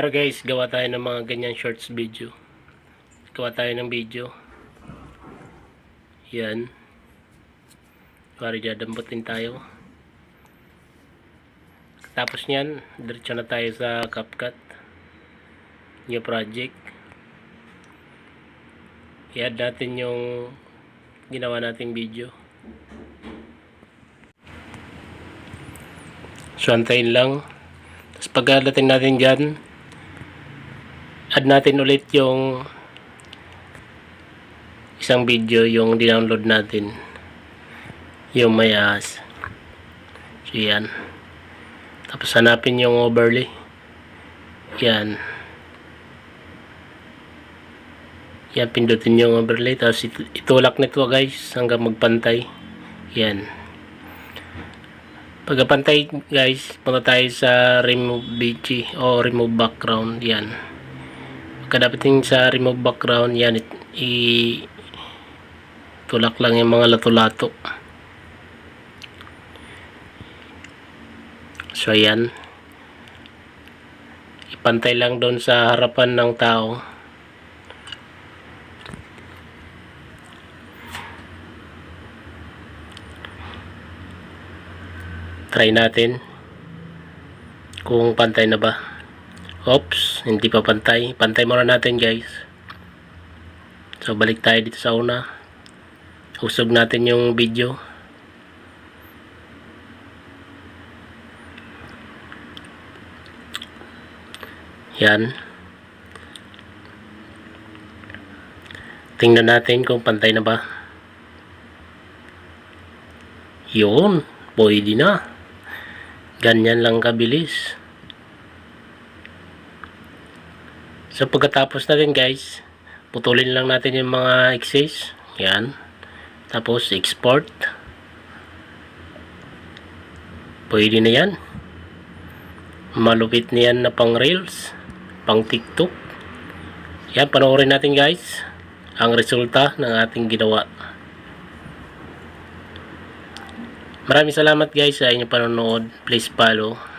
Tara guys, gawa tayo ng mga ganyan shorts video. Gawa tayo ng video. Yan. Para dadamputin tayo. Tapos nyan, diretso na tayo sa CapCut. New project. I-add natin yung ginawa nating video. So, antayin lang. Tapos pagdating natin dyan, add natin ulit yung isang video yung dinownload natin, yung may ahas. So yan, tapos hanapin yung overlay. Yan, pindutin yung overlay, tapos itulak nito guys hanggang magpantay. Yan, pagkapantay guys, punta tayo sa remove BG o remove background. Yan, pagkadating sa remove background, yan, tulak lang yung mga lato-lato. So yan, ipantay lang doon sa harapan ng tao. Try natin kung pantay na ba. Oops, hindi pa pantay. Pantay muna natin guys. So balik tayo dito sa una. Usog natin yung video. Yan. Tingnan natin kung pantay na ba. Yun, pwede na. Ganyan lang kabilis. So pagkatapos natin guys, putulin lang natin yung mga excess. Yan. Tapos export. Pwede na yan. Malupit na yan na pang reels, pang TikTok. Yan, panoorin natin guys ang resulta ng ating ginawa. Maraming salamat guys sa inyong panonood. Please follow.